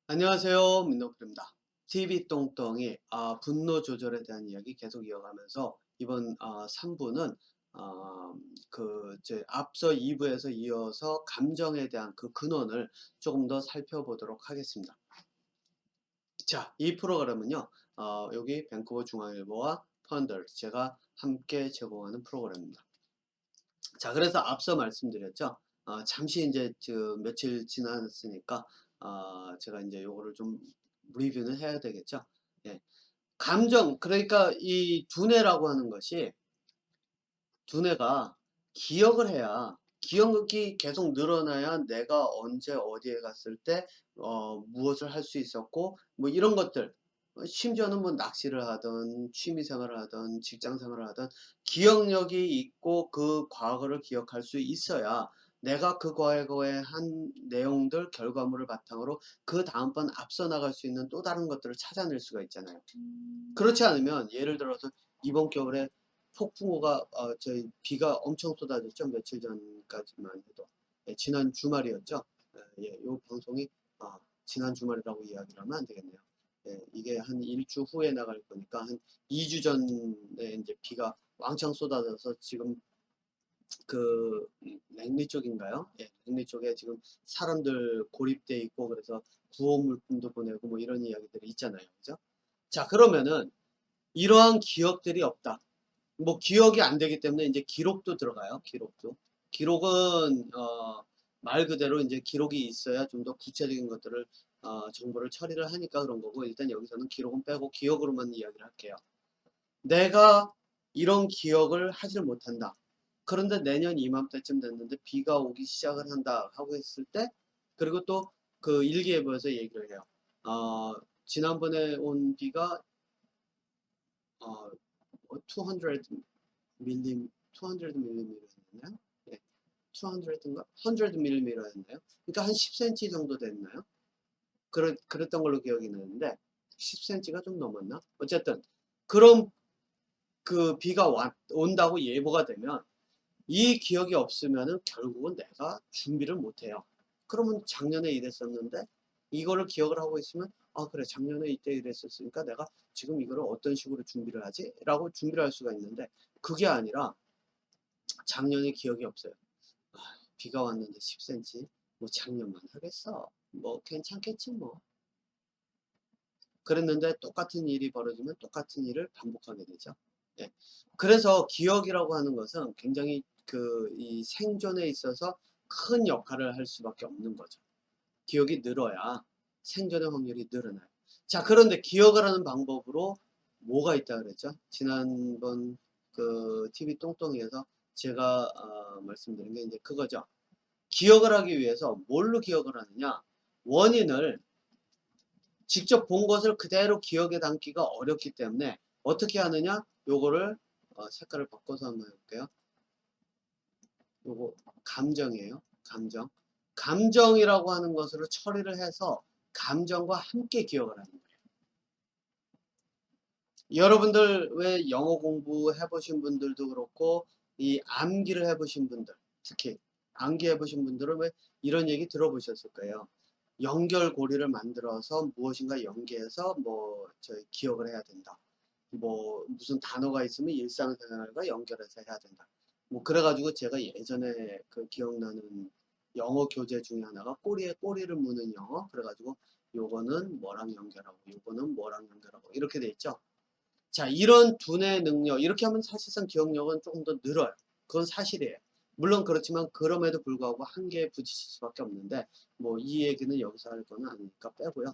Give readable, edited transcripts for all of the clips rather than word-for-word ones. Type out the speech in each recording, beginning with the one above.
안녕하세요. 민노크입니다. TV 똥똥이 분노 조절에 대한 이야기 계속 이어가면서 이번 3부는 제 앞서 2부에서 이어서 감정에 대한 그 근원을 조금 더 살펴보도록 하겠습니다. 자, 이 프로그램은요. 여기 밴쿠버 중앙일보와 펀더스 제가 함께 제공하는 프로그램입니다. 자, 그래서 앞서 말씀드렸죠. 잠시 이제 며칠 지났으니까 제가 이제 요거를 좀 리뷰는 해야 되겠죠. 예. 감정, 그러니까 이 두뇌라고 하는 것이, 두뇌가 기억을 해야, 기억이 계속 늘어나야 내가 언제 어디에 갔을 때 무엇을 할 수 있었고 뭐 이런 것들, 심지어는 뭐 낚시를 하든 취미 생활을 하든 직장 생활을 하든 기억력이 있고 그 과거를 기억할 수 있어야 내가 그 과거에 한 내용들 결과물을 바탕으로 그 다음번 앞서 나갈 수 있는 또 다른 것들을 찾아낼 수가 있잖아요. 그렇지 않으면 예를 들어서 이번 겨울에 폭풍우가 저희 비가 엄청 쏟아졌죠. 며칠 전까지만 해도. 예, 지난 주말이었죠. 예, 요 방송이 지난 주말이라고 이야기를 하면 안 되겠네요. 예, 이게 한 일주 후에 나갈 거니까 한 2주 전에 이제 비가 왕창 쏟아져서 지금 랭리 쪽인가요? 예, 랭리 쪽에 지금 사람들 고립돼 있고 그래서 구호 물품도 보내고 뭐 이런 이야기들이 있잖아요. 그죠? 자, 그러면은 이러한 기억들이 없다. 뭐 기억이 안 되기 때문에 이제 기록도 들어가요. 기록도. 기록은 말 그대로 이제 기록이 있어야 좀 더 구체적인 것들을 정보를 처리를 하니까 그런 거고, 일단 여기서는 기록은 빼고 기억으로만 이야기를 할게요. 내가 이런 기억을 하질 못한다. 그런데 내년 이맘때쯤 됐는데 비가 오기 시작을 한다 하고 했을 때, 그리고 또 그 일기예보에서 얘기를 해요. 지난번에 온 비가 어, 200 밀림 200mm였나요? 예. 200인가? 100mm였나요? 그러니까 한 10cm 정도 됐나요? 그랬던 걸로 기억이 나는데 10cm가 좀 넘었나? 어쨌든 그럼 그 비가 온다고 예보가 되면 이 기억이 없으면은 결국은 내가 준비를 못 해요. 그러면 작년에 이랬었는데 이거를 기억을 하고 있으면 그래 작년에 이때 이랬었으니까 내가 지금 이거를 어떤 식으로 준비를 하지? 라고 준비를 할 수가 있는데, 그게 아니라 작년에 기억이 없어요. 아, 비가 왔는데 10cm 뭐 작년만 하겠어. 뭐 괜찮겠지 뭐. 그랬는데 똑같은 일이 벌어지면 똑같은 일을 반복하게 되죠. 예. 그래서 기억이라고 하는 것은 굉장히 이 생존에 있어서 큰 역할을 할 수밖에 없는 거죠. 기억이 늘어야 생존의 확률이 늘어나요. 자, 그런데 기억을 하는 방법으로 뭐가 있다 그랬죠? 지난번 그 TV 똥똥이에서 제가 말씀드린 게 이제 그거죠. 기억을 하기 위해서 뭘로 기억을 하느냐? 원인을 직접 본 것을 그대로 기억에 담기가 어렵기 때문에 어떻게 하느냐? 요거를 색깔을 바꿔서 한번 해볼게요. 요거 감정이에요. 감정. 감정이라고 하는 것으로 처리를 해서 감정과 함께 기억을 하는 거예요. 여러분들 왜 영어 공부해 보신 분들도 그렇고 이 암기를 해 보신 분들, 특히 암기해 보신 분들은 왜 이런 얘기 들어보셨을 거예요. 연결고리를 만들어서 무엇인가 연계해서 뭐 저희 기억을 해야 된다. 뭐 무슨 단어가 있으면 일상생활과 연결해서 해야 된다. 뭐 그래가지고 제가 예전에 그 기억나는 영어 교재 중에 하나가 꼬리에 꼬리를 무는 영어. 그래가지고 요거는 뭐랑 연결하고 요거는 뭐랑 연결하고 이렇게 돼 있죠. 자, 이런 두뇌 능력, 이렇게 하면 사실상 기억력은 조금 더 늘어요. 그건 사실이에요. 물론 그렇지만 그럼에도 불구하고 한계에 부딪힐 수밖에 없는데 뭐 이 얘기는 여기서 할 거는 아니니까 빼고요.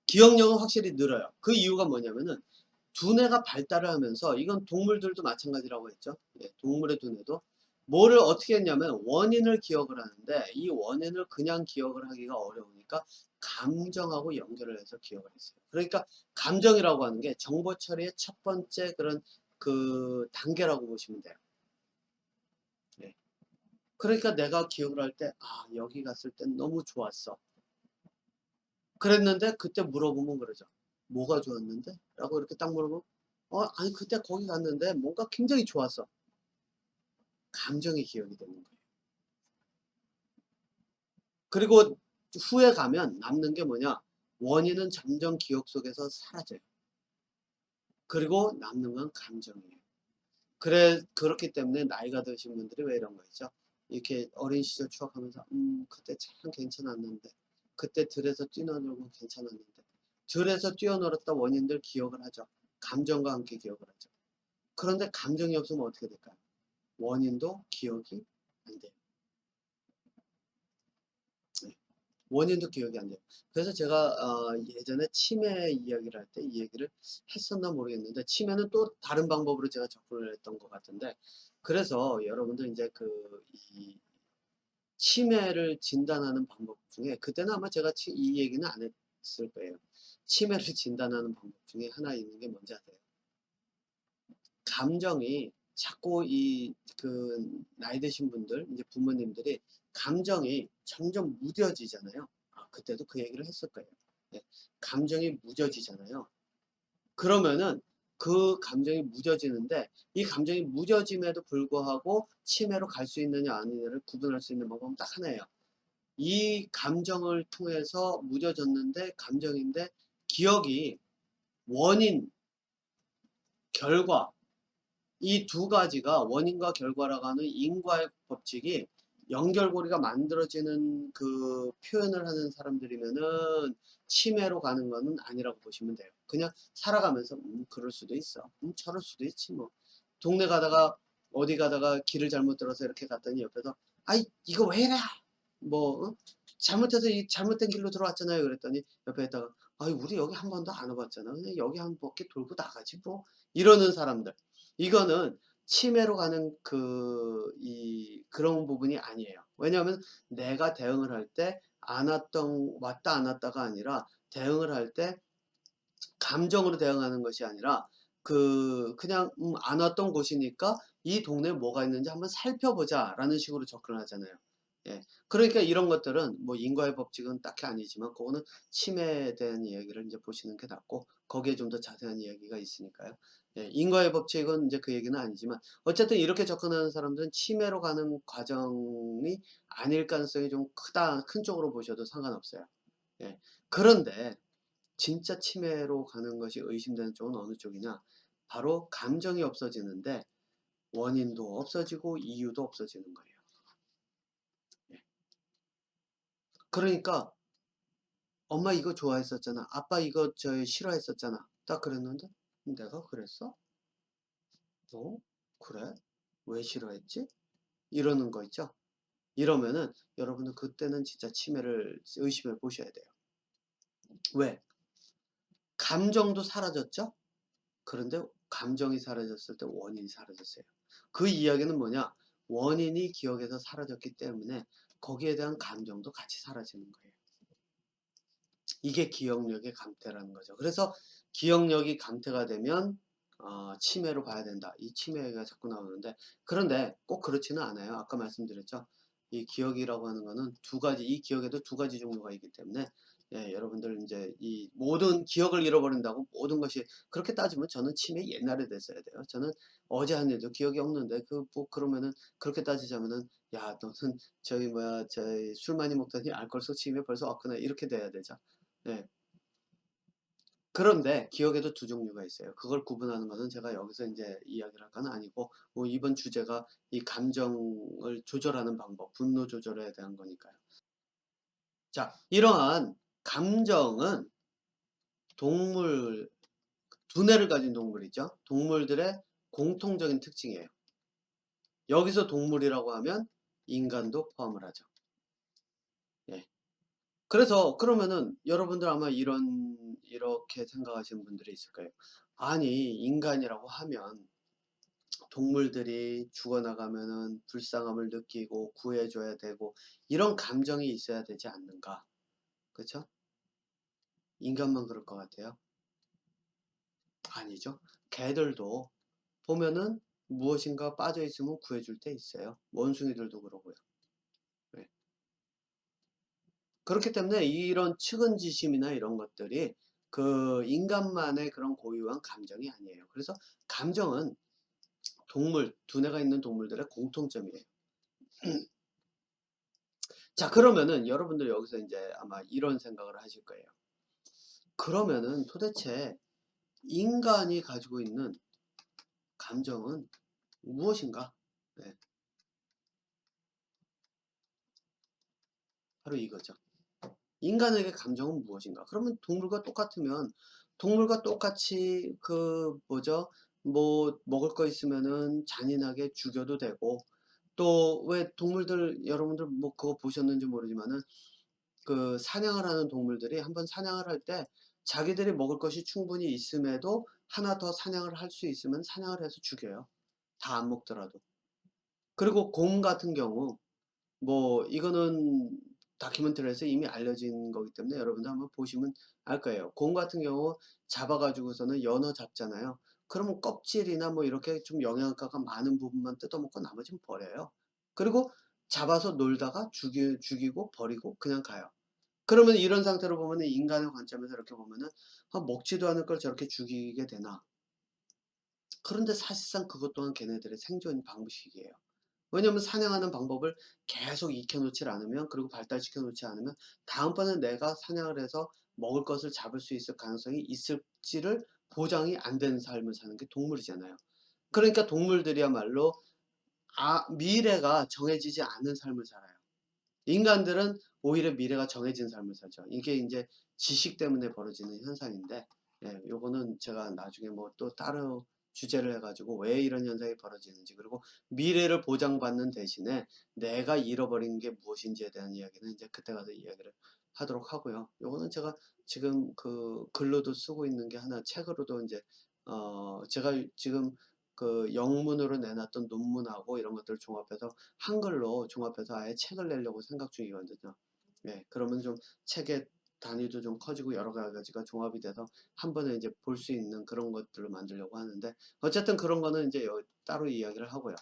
기억력은 확실히 늘어요. 그 이유가 뭐냐면은 두뇌가 발달을 하면서, 이건 동물들도 마찬가지라고 했죠. 예, 동물의 두뇌도 뭐를 어떻게 했냐면 원인을 기억을 하는데, 이 원인을 그냥 기억을 하기가 어려우니까 감정하고 연결을 해서 기억을 했어요. 그러니까 감정이라고 하는 게 정보 처리의 첫 번째 그런 그 단계라고 보시면 돼요. 예. 그러니까 내가 기억을 할 때 여기 갔을 땐 너무 좋았어. 그랬는데 그때 물어보면 그러죠. 뭐가 좋았는데? 라고 이렇게 딱 물어보면 아니 그때 거기 갔는데 뭔가 굉장히 좋았어. 감정이 기억이 되는 거예요. 그리고 후에 가면 남는 게 뭐냐? 원인은 점점 기억 속에서 사라져요. 그리고 남는 건 감정이에요. 그렇기 때문에 나이가 드신 분들이 왜 이런 거 있죠? 이렇게 어린 시절 추억하면서, 그때 참 괜찮았는데, 그때 들에서 뛰어놀고 괜찮았는데, 들에서 뛰어놀았다 원인들 기억을 하죠. 감정과 함께 기억을 하죠. 그런데 감정이 없으면 어떻게 될까요? 원인도 기억이 안 돼요. 네. 원인도 기억이 안 돼요. 그래서 제가 예전에 치매 이야기를 할 때 이 얘기를 했었나 모르겠는데, 치매는 또 다른 방법으로 제가 접근을 했던 것 같은데, 그래서 여러분들 이제 이 치매를 진단하는 방법 중에, 그때는 아마 제가 이 얘기는 안 했을 거예요. 치매를 진단하는 방법 중에 하나 있는 게 뭔지 아세요? 감정이 자꾸 나이 드신 분들, 이제 부모님들이 감정이 점점 무뎌지잖아요. 그때도 그 얘기를 했을 거예요. 네. 감정이 무뎌지잖아요. 그러면은 그 감정이 무뎌지는데, 이 감정이 무뎌짐에도 불구하고 치매로 갈 수 있느냐 아니냐를 구분할 수 있는 방법은 딱 하나예요. 이 감정을 통해서 무뎌졌는데, 감정인데 기억이 원인, 결과, 이 두 가지가 원인과 결과라고 하는 인과의 법칙이 연결고리가 만들어지는 그 표현을 하는 사람들이면은 치매로 가는 거는 아니라고 보시면 돼요. 그냥 살아가면서 그럴 수도 있어. 저럴 수도 있지 뭐. 동네 가다가 어디 가다가 길을 잘못 들어서 이렇게 갔더니 옆에서 아이 이거 왜 이래? 뭐 잘못해서 이 잘못된 길로 들어왔잖아요. 그랬더니 옆에 있다가 아이 우리 여기 한 번도 안 와봤잖아. 그냥 여기 한 바퀴 돌고 나가지 뭐. 이러는 사람들. 이거는 치매로 가는 그런 부분이 아니에요. 왜냐하면 내가 대응을 할 때 왔다 안 왔다가 아니라, 대응을 할 때 감정으로 대응하는 것이 아니라, 그냥 안 왔던 곳이니까 이 동네에 뭐가 있는지 한번 살펴보자 라는 식으로 접근을 하잖아요. 예. 그러니까 이런 것들은 뭐 인과의 법칙은 딱히 아니지만, 그거는 치매에 대한 이야기를 이제 보시는 게 낫고, 거기에 좀 더 자세한 이야기가 있으니까요. 예. 인과의 법칙은 이제 그 얘기는 아니지만, 어쨌든 이렇게 접근하는 사람들은 치매로 가는 과정이 아닐 가능성이 좀 큰 쪽으로 보셔도 상관없어요. 예. 그런데 진짜 치매로 가는 것이 의심되는 쪽은 어느 쪽이냐? 바로 감정이 없어지는데 원인도 없어지고 이유도 없어지는 거예요. 예. 그러니까 엄마 이거 좋아했었잖아. 아빠 이거 싫어했었잖아. 딱 그랬는데 내가 그랬어? 어? 그래? 왜 싫어했지? 이러는 거 있죠? 이러면은 여러분은 그때는 진짜 치매를 의심해 보셔야 돼요. 왜? 감정도 사라졌죠? 그런데 감정이 사라졌을 때 원인이 사라졌어요. 그 이야기는 뭐냐? 원인이 기억에서 사라졌기 때문에 거기에 대한 감정도 같이 사라지는 거예요. 이게 기억력의 감퇴라는 거죠. 그래서 기억력이 감퇴가 되면 치매로 봐야 된다. 이 치매가 자꾸 나오는데, 그런데 꼭 그렇지는 않아요. 아까 말씀드렸죠. 이 기억이라고 하는 거는 이 기억에도 두 가지 종류가 있기 때문에, 예, 여러분들 이제 이 모든 기억을 잃어버린다고 모든 것이 그렇게 따지면 저는 치매 옛날에 됐어야 돼요. 저는 어제 한 일도 기억이 없는데 그러면은 그렇게 따지자면은 야 너는 저희 술 많이 먹더니 알코올 섭취임에 벌써 왔구나 이렇게 돼야 되죠. 네. 그런데 기억에도 두 종류가 있어요. 그걸 구분하는 것은 제가 여기서 이제 이야기를 할 건 아니고, 뭐 이번 주제가 이 감정을 조절하는 방법, 분노 조절에 대한 거니까요. 자, 이러한 감정은 동물, 두뇌를 가진 동물이죠. 동물들의 공통적인 특징이에요. 여기서 동물이라고 하면 인간도 포함을 하죠. 예. 그래서 그러면은 여러분들 아마 이렇게 생각하시는 분들이 있을 거예요. 아니, 인간이라고 하면 동물들이 죽어나가면은 불쌍함을 느끼고 구해줘야 되고 이런 감정이 있어야 되지 않는가? 그쵸? 인간만 그럴 것 같아요? 아니죠. 개들도 보면은 무엇인가 빠져 있으면 구해줄 때 있어요. 원숭이들도 그러고요. 네. 그렇기 때문에 이런 측은지심이나 이런 것들이 인간만의 그런 고유한 감정이 아니에요. 그래서 감정은 두뇌가 있는 동물들의 공통점이에요. 자, 그러면은 여러분들 여기서 이제 아마 이런 생각을 하실 거예요. 그러면은 도대체 인간이 가지고 있는 감정은 무엇인가? 네, 바로 이거죠. 인간에게 감정은 무엇인가? 그러면 동물과 똑같으면 동물과 똑같이 그 뭐죠? 뭐 먹을 거 있으면은 잔인하게 죽여도 되고, 또 왜 동물들 여러분들 뭐 그거 보셨는지 모르지만은 그 사냥을 하는 동물들이 한번 사냥을 할 때 자기들이 먹을 것이 충분히 있음에도 하나 더 사냥을 할 수 있으면 사냥을 해서 죽여요. 다 안 먹더라도. 그리고 곰 같은 경우 뭐 이거는 다큐멘터리에서 이미 알려진 거기 때문에 여러분들 한번 보시면 알 거예요. 곰 같은 경우 잡아 가지고서는 연어 잡잖아요. 그러면 껍질이나 뭐 이렇게 좀 영양가가 많은 부분만 뜯어먹고 나머지는 버려요. 그리고 잡아서 놀다가 죽이고 버리고 그냥 가요. 그러면 이런 상태로 보면은 인간의 관점에서 이렇게 보면은 '아 먹지도 않을 걸 저렇게 죽이게 되나.' 그런데 사실상 그것 또한 걔네들의 생존 방식이에요. 왜냐면 사냥하는 방법을 계속 익혀 놓질 않으면, 그리고 발달시켜 놓지 않으면 다음번에 내가 사냥을 해서 먹을 것을 잡을 수 있을 가능성이 있을지를 보장이 안 되는 삶을 사는 게 동물이잖아요. 그러니까 동물들이야말로 미래가 정해지지 않은 삶을 살아요. 인간들은 오히려 미래가 정해진 삶을 살죠. 이게 인제 지식 때문에 벌어지는 현상인데, 예, 요거는 제가 나중에 뭐 또 따로 주제를 해 가지고 왜 이런 현상이 벌어지는지, 그리고 미래를 보장받는 대신에 내가 잃어버린 게 무엇인지에 대한 이야기는 인제 그때 가서 이야기를 하도록 하고요. 요거는 제가 지금 그 글로도 쓰고 있는 게 하나, 책으로도 인제 제가 지금 그 영문으로 내놨던 논문하고 이런 것들을 종합해서 한글로 종합해서 아예 책을 내려고 생각 중이거든요. 네, 그러면 좀 책의 단위도 좀 커지고 여러 가지가 종합이 돼서 한 번에 이제 볼 수 있는 그런 것들을 만들려고 하는데, 어쨌든 그런 거는 이제 따로 이야기를 하고요.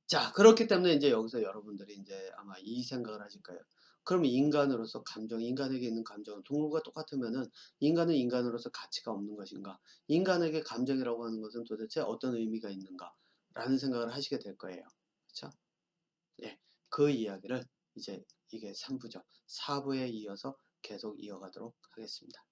자, 그렇기 때문에 이제 여기서 여러분들이 이제 아마 이 생각을 하실 거예요. 그러면 인간으로서 감정, 인간에게 있는 감정은 동물과 똑같으면은 인간은 인간으로서 가치가 없는 것인가? 인간에게 감정이라고 하는 것은 도대체 어떤 의미가 있는가? 라는 생각을 하시게 될 거예요. 그쵸? 예. 그 이야기를 이제 이게 3부죠. 4부에 이어서 계속 이어가도록 하겠습니다.